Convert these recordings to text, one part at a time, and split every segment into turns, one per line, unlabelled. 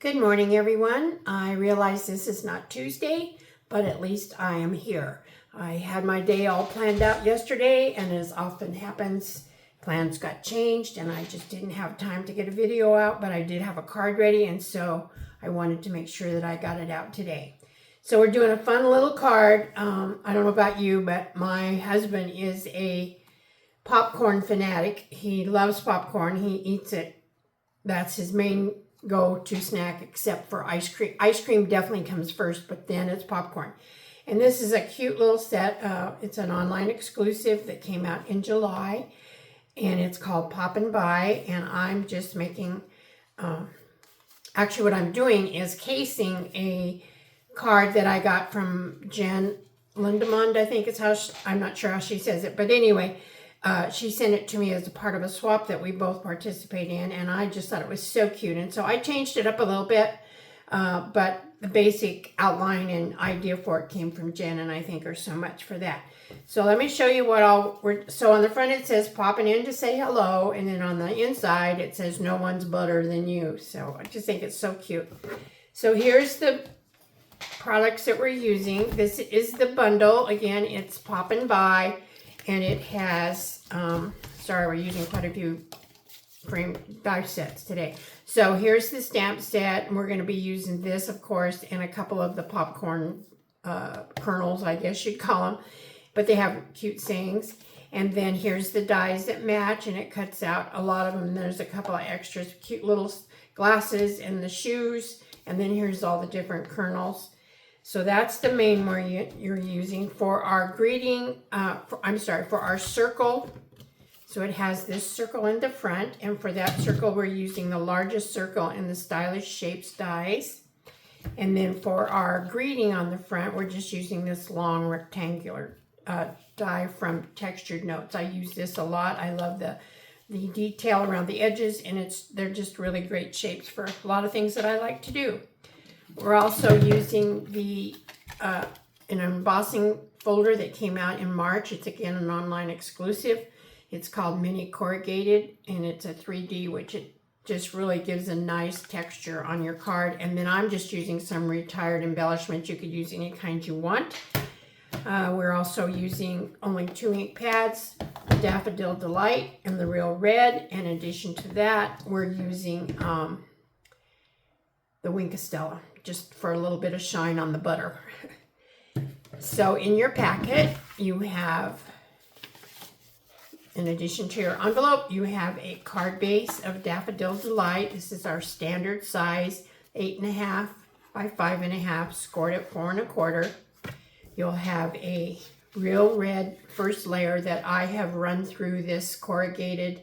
Good morning, everyone. I realize this is not Tuesday, but at least I am here. I had my day all planned out yesterday, and as often happens, plans got changed, and I just didn't have time to get a video out, but I did have a card ready, and so I wanted to make sure that I got it out today. So we're doing a fun little card. I don't know about you, but my husband is a popcorn fanatic. He loves popcorn. He eats it. That's his main go-to snack, except for ice cream. Ice cream definitely comes first, but then it's popcorn. And this is a cute little set. It's an online exclusive that came out in July, and it's called Poppin By. And I'm just making, actually what I'm doing is casing a card that I got from Jenn Lindamond, I think is how I'm not sure how she says it, but anyway, she sent it to me as a part of a swap that we both participate in, and I just thought it was so cute. And so I changed it up a little bit, but the basic outline and idea for it came from Jen, and I thank her so much for that. So let me show you what so on the front it says popping in to say hello, and then on the inside it says no one's better than you. So I just think it's so cute. So here's the products that we're using. This is the bundle. Again, it's Poppin By. And it has, sorry, we're using quite a few frame die sets today. So here's the stamp set, and we're going to be using this, of course, and a couple of the popcorn kernels, I guess you'd call them. But they have cute sayings. And then here's the dies that match, and it cuts out a lot of them. There's a couple of extras, cute little glasses and the shoes. And then here's all the different kernels. So that's the main one you're using for our greeting, for our circle. So it has this circle in the front, and for that circle we're using the largest circle in the Stylish Shapes dies. And then for our greeting on the front, we're just using this long rectangular die from Textured Notes. I use this a lot. I love the detail around the edges, and they're just really great shapes for a lot of things that I like to do. We're also using an embossing folder that came out in March. It's again an online exclusive. It's called Mini Corrugated, and it's a 3D, which it just really gives a nice texture on your card. And then I'm just using some retired embellishments. You could use any kind you want. We're also using only 2 ink pads, the Daffodil Delight and the Real Red. In addition to that, we're using the Wink Estella, just for a little bit of shine on the butter. So in your packet, you have, in addition to your envelope, you have a card base of Daffodil Delight. This is our standard size, 8.5 by 5.5, scored at 4 1/4. You'll have a Real Red first layer that I have run through this corrugated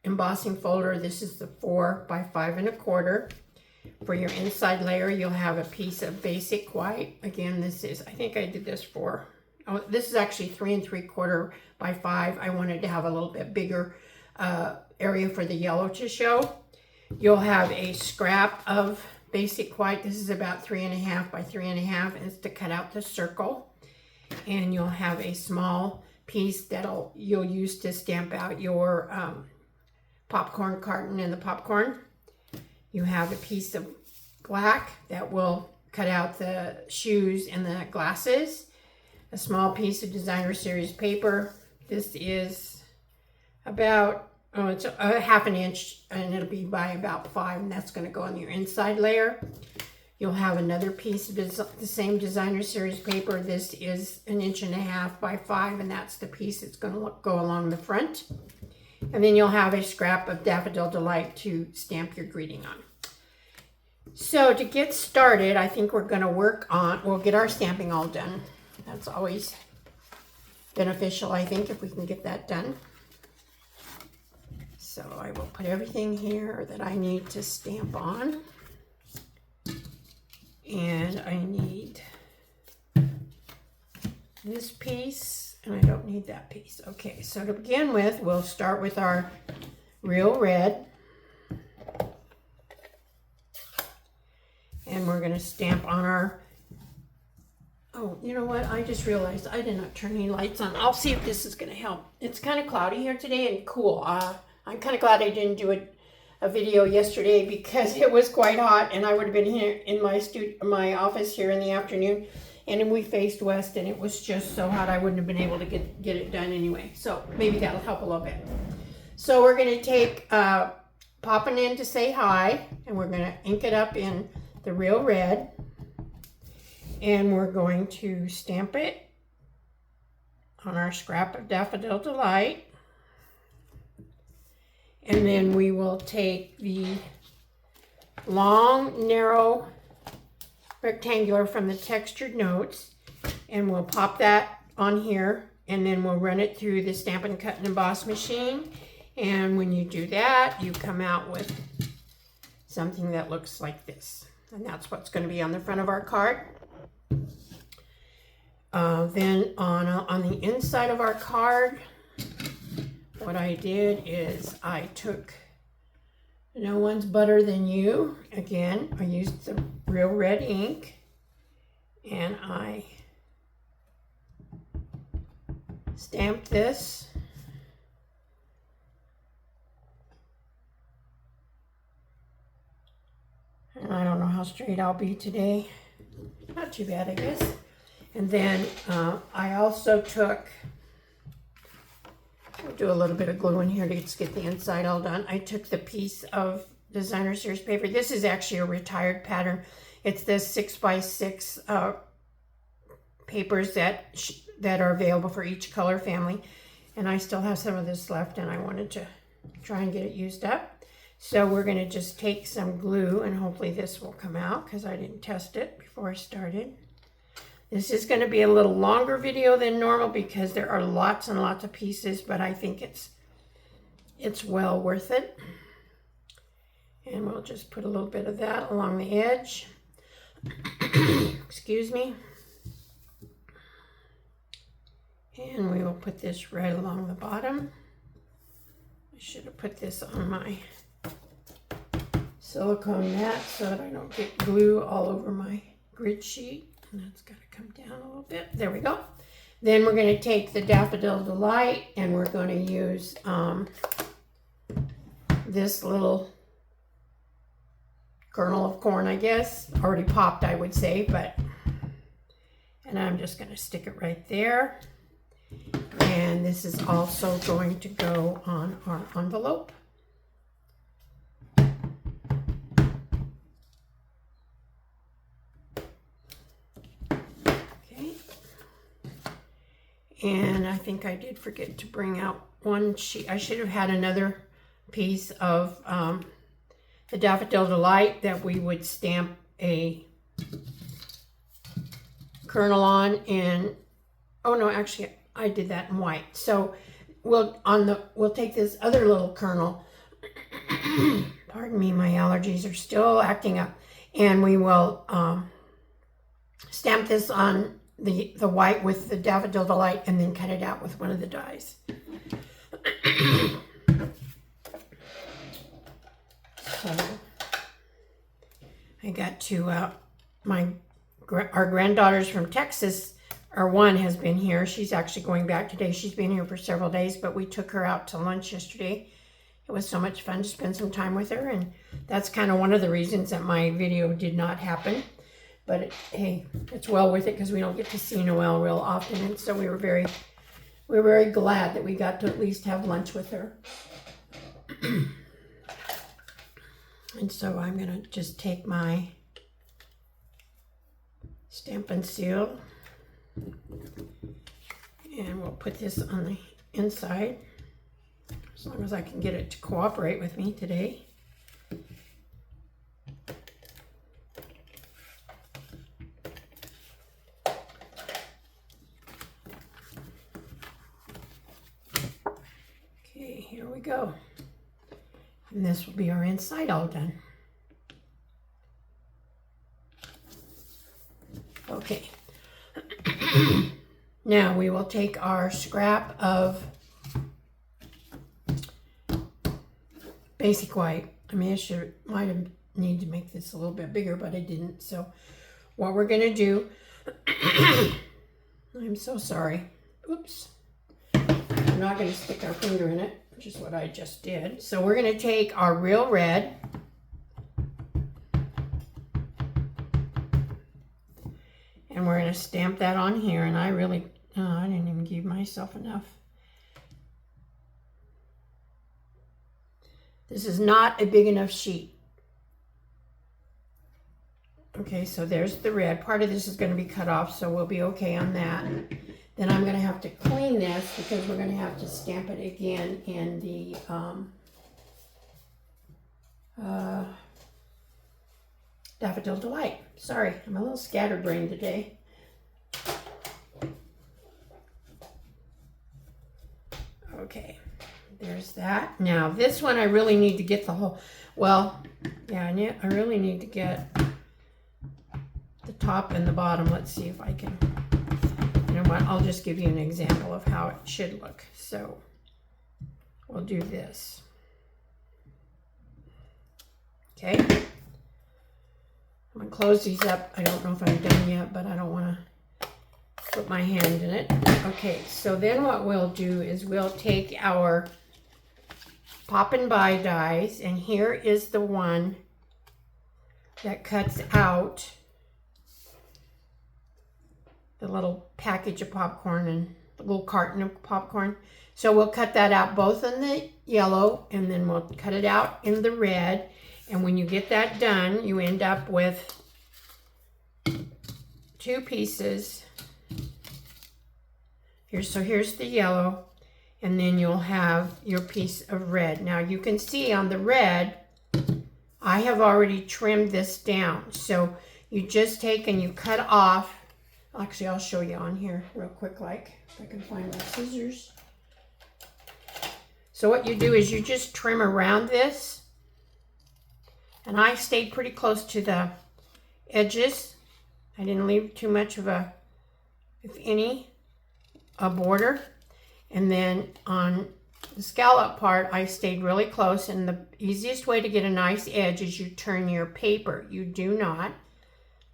embossing folder. This is the 4 by 5 1/4. For your inside layer, you'll have a piece of basic white. Again, this is, I think I did this this is actually 3 3/4 by 5. I wanted to have a little bit bigger area for the yellow to show. You'll have a scrap of basic white. This is about 3.5 by 3.5. It's to cut out the circle. And you'll have a small piece you'll use to stamp out your popcorn carton and the popcorn. You have a piece of black that will cut out the shoes and the glasses. A small piece of Designer Series paper. This is about, it's a 1/2 inch, and it'll be by about 5, and that's going to go on your inside layer. You'll have another piece of the same Designer Series paper. This is 1.5 inches by 5, and that's the piece that's going to go along the front. And then you'll have a scrap of Daffodil Delight to stamp your greeting on. So to get started, I think we're going to we'll get our stamping all done. That's always beneficial, I think, if we can get that done. So I will put everything here that I need to stamp on. And I need this piece. And I don't need that piece. Okay, so to begin with, we'll start with our Real Red. And we're going to stamp on our, oh, you know what? I just realized I did not turn any lights on. I'll see if this is going to help. It's kind of cloudy here today and cool. I'm kind of glad I didn't do a video yesterday because it was quite hot, and I would have been here in my office here in the afternoon, and we faced west, and it was just so hot I wouldn't have been able to get it done anyway. So maybe that'll help a little bit. So we're going to take Poppin in to say hi, and we're going to ink it up in the real red, and we're going to stamp it on our scrap of Daffodil Delight. And then we will take the long, narrow rectangular from the Textured Notes, and we'll pop that on here, and then we'll run it through the Stampin' Cut and Emboss machine. And when you do that, you come out with something that looks like this. And that's what's going to be on the front of our card. Then on the inside of our card, what I did is I took No One's Butter Than You. Again, I used the real red ink, and I stamped this. And I don't know how straight I'll be today. Not too bad, I guess. And then I also took, I'll do a little bit of glue in here to just get the inside all done. I took the piece of Designer Series paper. This is actually a retired pattern. It's the 6x6 papers that are available for each color family. And I still have some of this left, and I wanted to try and get it used up. So we're going to just take some glue, and hopefully this will come out because I didn't test it before I started. This is going to be a little longer video than normal because there are lots and lots of pieces, but I think it's well worth it. And we'll just put a little bit of that along the edge. Excuse me. And we will put this right along the bottom. I should have put this on my silicone mat so that I don't get glue all over my grid sheet. And that's got to come down a little bit. There we go. Then we're going to take the Daffodil Delight, and we're going to use this little kernel of corn, I guess. Already popped, I would say, but, and I'm just going to stick it right there. And this is also going to go on our envelope. And I think I did forget to bring out one sheet. I should have had another piece of the Daffodil Delight that we would stamp a kernel on. And oh no, actually I did that in white. So we'll take this other little kernel. Pardon me, my allergies are still acting up. And we will stamp this on the white with the Daffodil Delight, and then cut it out with one of the dies. So I got to our granddaughters from Texas, or one has been here. She's actually going back today. She's been here for several days, but we took her out to lunch yesterday. It was so much fun to spend some time with her, and that's kind of one of the reasons that my video did not happen. But hey, it's well worth it because we don't get to see Noelle real often, and so we were very glad that we got to at least have lunch with her. And so I'm gonna just take my Stampin' Seal, and we'll put this on the inside as long as I can get it to cooperate with me today. Here we go. And this will be our inside all done. Okay. Now we will take our scrap of basic white. I mean, might have need to make this a little bit bigger, but I didn't. So what we're going to do, I'm so sorry. Oops. I'm not going to stick our finger in it. I'm which is what I just did. So we're going to take our real red, and we're going to stamp that on here. And I didn't even give myself enough. This is not a big enough sheet. Okay, so there's the red. Part of this is going to be cut off, so we'll be okay on that. Then I'm going to have to clean this because we're going to have to stamp it again in the Daffodil Delight. Sorry, I'm a little scatterbrained today. Okay, there's that. Now this one I really need to get the whole, well, yeah, I really need to get the top and the bottom. Let's see if I can, you know what, I'll just give you an example of how it should look. So we'll do this. Okay, I'm gonna close these up. I don't know if I'm done yet, but I don't want to put my hand in it. Okay, so then what we'll do is we'll take our Poppin by dies, and here is the one that cuts out the little package of popcorn and the little carton of popcorn. So we'll cut that out both in the yellow, and then we'll cut it out in the red. And when you get that done, you end up with 2 pieces. So here's the yellow, and then you'll have your piece of red. Now you can see on the red, I have already trimmed this down. So you just take and you cut off. Actually, I'll show you on here real quick, like if I can find my scissors. So what you do is you just trim around this. And I stayed pretty close to the edges. I didn't leave too much of a, if any, a border. And then on the scallop part, I stayed really close. And the easiest way to get a nice edge is you turn your paper. You do not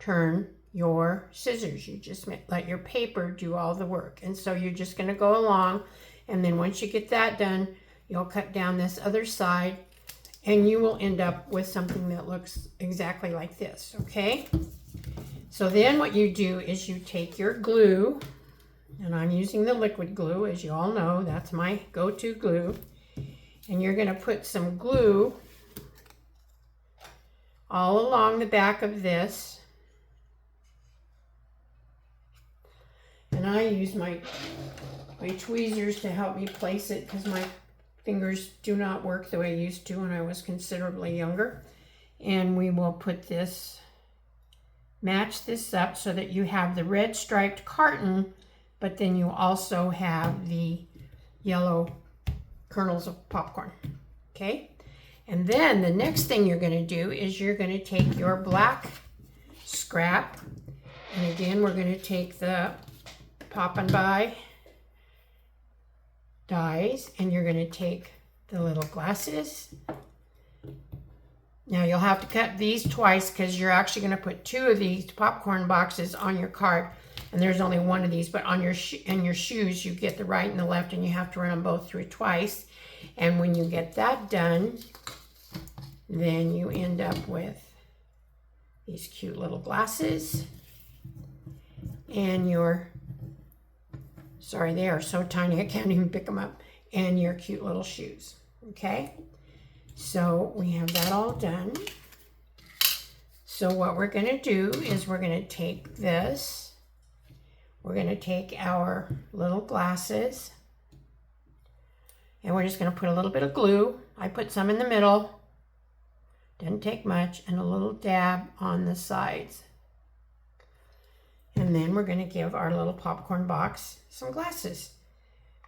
turn your scissors. You just let your paper do all the work. And so you're just going to go along. And then once you get that done, you'll cut down this other side. And you will end up with something that looks exactly like this, okay? So then what you do is you take your glue, and I'm using the liquid glue, as you all know, that's my go-to glue. And you're gonna put some glue all along the back of this. And I use my tweezers to help me place it because my fingers do not work the way they used to when I was considerably younger. And we will put this, match this up so that you have the red striped carton, but then you also have the yellow kernels of popcorn, okay? And then the next thing you're gonna do is you're gonna take your black scrap, and again, we're gonna take the Poppin by dies, and you're going to take the little glasses. Now you'll have to cut these twice because you're actually going to put 2 of these popcorn boxes on your cart, and there's only 1 of these, but on your your shoes you get the right and the left, and you have to run them both through twice. And when you get that done, then you end up with these cute little glasses and your, sorry, they are so tiny I can't even pick them up, and your cute little shoes, okay? So we have that all done. So what we're gonna do is we're gonna take this, we're gonna take our little glasses, and we're just gonna put a little bit of glue. I put some in the middle, didn't take much, and a little dab on the sides. And then we're going to give our little popcorn box some glasses.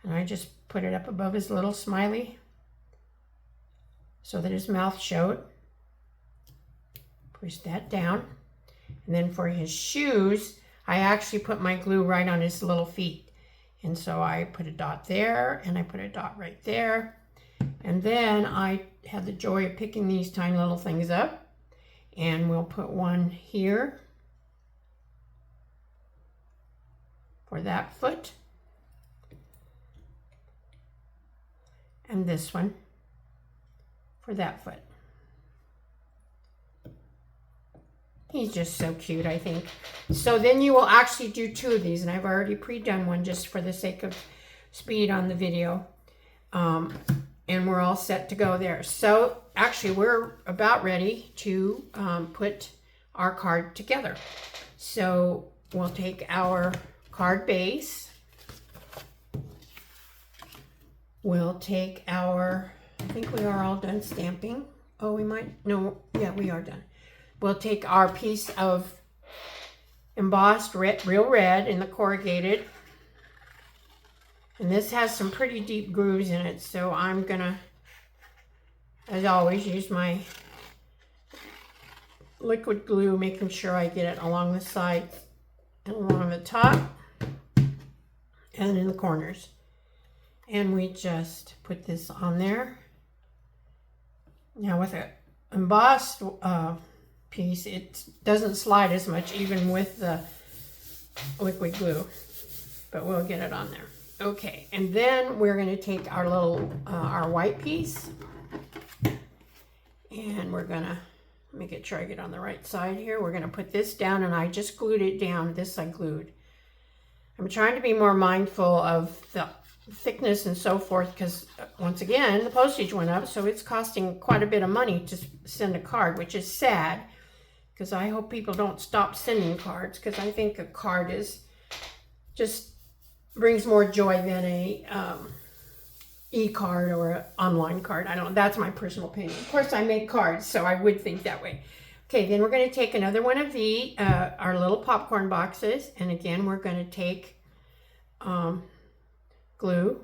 And I just put it up above his little smiley so that his mouth showed. Push that down. And then for his shoes, I actually put my glue right on his little feet. And so I put a dot there, and I put a dot right there. And then I had the joy of picking these tiny little things up. And we'll put one here for that foot. and this one for that foot. He's just so cute, I think. So then you will actually do 2 of these, and I've already pre-done one just for the sake of speed on the video. And we're all set to go there. So actually we're about ready to put our card together. So we'll take our card base. We'll take our, I think we are all done stamping. Oh, we might, no, yeah, we are done. We'll take our piece of embossed red, real red in the corrugated. And this has some pretty deep grooves in it, so I'm gonna, as always, use my liquid glue, making sure I get it along the sides and along the top and in the corners. And we just put this on there. Now with an embossed piece, it doesn't slide as much even with the liquid glue, but we'll get it on there. Okay, and then we're going to take our little, our white piece, and we're going to, let me get sure I get on the right side here. We're going to put this down, and I just glued it down. This I glued. I'm trying to be more mindful of the thickness and so forth, because once again, the postage went up, so it's costing quite a bit of money to send a card, which is sad, because I hope people don't stop sending cards, because I think a card is just brings more joy than a e-card or an online card. I don't know. That's my personal opinion. Of course, I make cards, so I would think that way. Okay, then we're going to take another one of the our little popcorn boxes, and again, we're going to take glue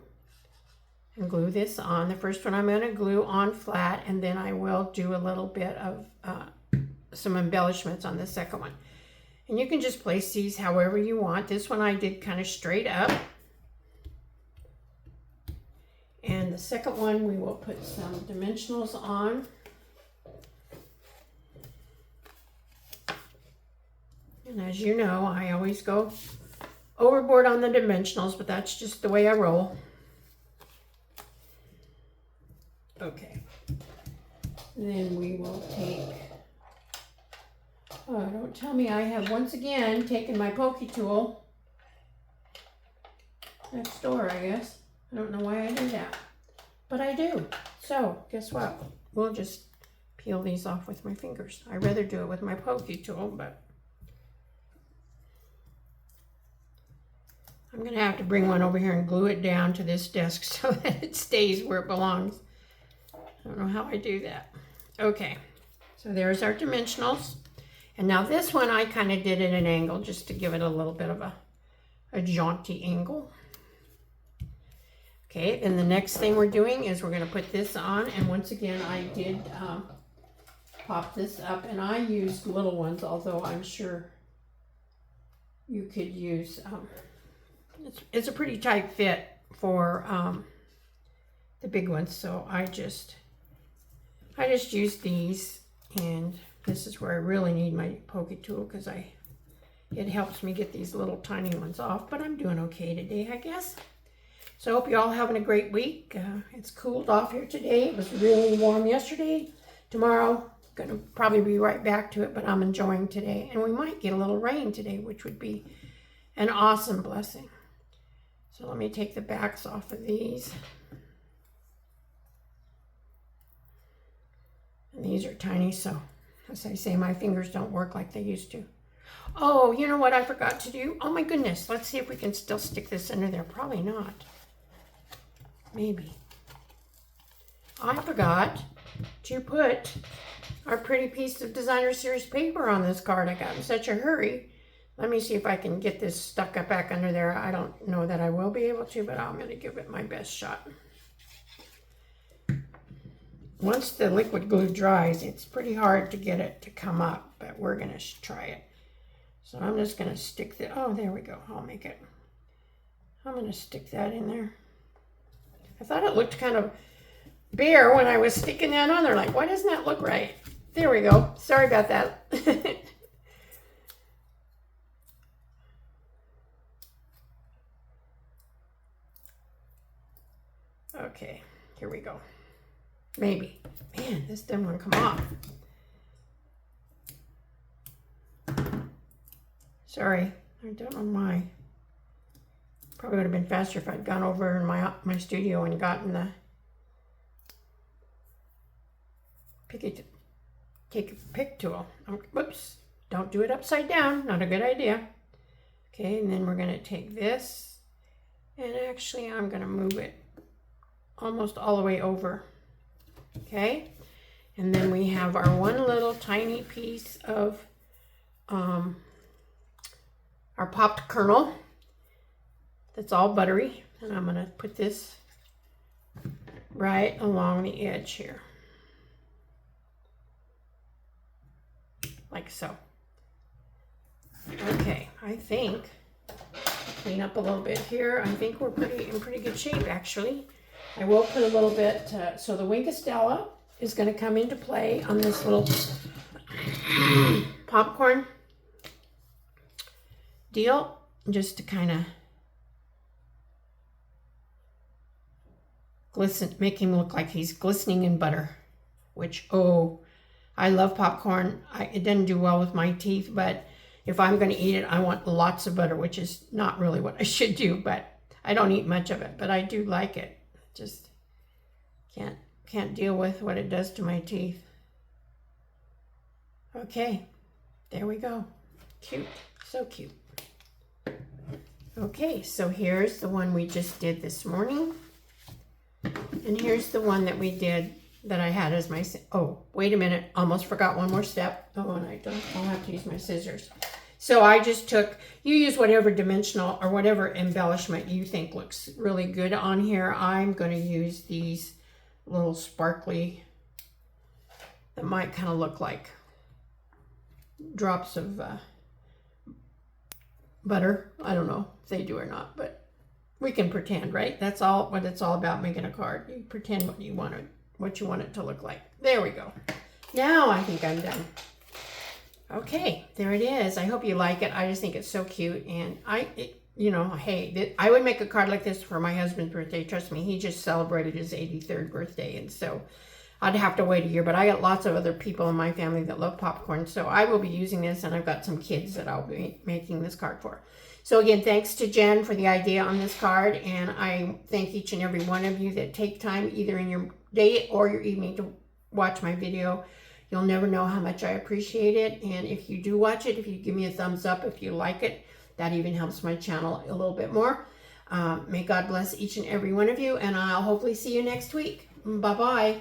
and glue this on. The first one I'm going to glue on flat, and then I will do a little bit of some embellishments on the second one. And you can just place these however you want. This one I did kind of straight up. And the second one we will put some dimensionals on. And as you know, I always go overboard on the dimensionals, but that's just the way I roll. Okay. And then we will take, oh, don't tell me I have once again taken my pokey tool next door, I guess. I don't know why I do that, but I do. So guess what? We'll just peel these off with my fingers. I'd rather do it with my pokey tool, but I'm gonna have to bring one over here and glue it down to this desk so that it stays where it belongs. I don't know how I do that. Okay, so there's our dimensionals. And now this one I kind of did at an angle just to give it a little bit of a jaunty angle. Okay, and the next thing we're doing is we're going to put this on, and once again I did pop this up, and I used little ones, although I'm sure you could use, it's a pretty tight fit for the big ones, so I just used these, and this is where I really need my pokey tool because it helps me get these little tiny ones off, but I'm doing okay today, I guess. So I hope you all having a great week. It's cooled off here today. It was really warm yesterday. Tomorrow, going to probably be right back to it, but I'm enjoying today. And we might get a little rain today, which would be an awesome blessing. So let me take the backs off of these. And these are tiny, so as I say, my fingers don't work like they used to. Oh, you know what I forgot to do? Oh my goodness, let's see if we can still stick this under there. Probably not. Maybe. I forgot to put our pretty piece of designer series paper on this card. I got in such a hurry. Let me see if I can get this stuck up back under there. I don't know that I will be able to, but I'm going to give it my best shot. Once the liquid glue dries, it's pretty hard to get it to come up, but we're going to try it. So I'm just going to stick the, oh, there we go. I'll make it. I'm going to stick that in there. I thought it looked kind of bare when I was sticking that on there. Like, why doesn't that look right? There we go. Sorry about that. Okay, Here we go. Maybe. Man, this didn't want to come off. Sorry, I don't know why. Probably would have been faster if I'd gone over in my studio and gotten the pick tool. Oh, whoops, don't do it upside down, not a good idea. Okay, and then we're gonna take this, and actually I'm gonna move it almost all the way over. Okay, and then we have our one little tiny piece of our popped kernel that's all buttery, and I'm gonna put this right along the edge here, like so. Okay, I think, clean up a little bit here. I think we're in pretty good shape, actually. I will put a little bit, so the Winkestella is gonna come into play on this little popcorn deal, just to kind of glisten, make him look like he's glistening in butter, which, oh, I love popcorn. It doesn't do well with my teeth, but if I'm going to eat it, I want lots of butter, which is not really what I should do, but I don't eat much of it, but I do like it. Just can't deal with what it does to my teeth. Okay, there we go. Cute, so cute. Okay, so here's the one we just did this morning. And here's the one that we did that I had as my, oh, wait a minute, almost forgot one more step. Oh, and I'll have to use my scissors. So I just took, you use whatever dimensional or whatever embellishment you think looks really good on here. I'm going to use these little sparkly, that might kind of look like drops of butter. I don't know if they do or not, but we can pretend, right? That's all what it's all about, making a card. You pretend what you want it to look like. There we go. Now I think I'm done. Okay, there it is. I hope you like it. I just think it's so cute, and you know, hey, I would make a card like this for my husband's birthday. Trust me, he just celebrated his 83rd birthday, and so I'd have to wait a year, but I got lots of other people in my family that love popcorn, so I will be using this, and I've got some kids that I'll be making this card for. So again, thanks to Jen for the idea on this card, and I thank each and every one of you that take time either in your day or your evening to watch my video. You'll never know how much I appreciate it, and if you do watch it, if you give me a thumbs up, if you like it, that even helps my channel a little bit more. May God bless each and every one of you, and I'll hopefully see you next week. Bye-bye.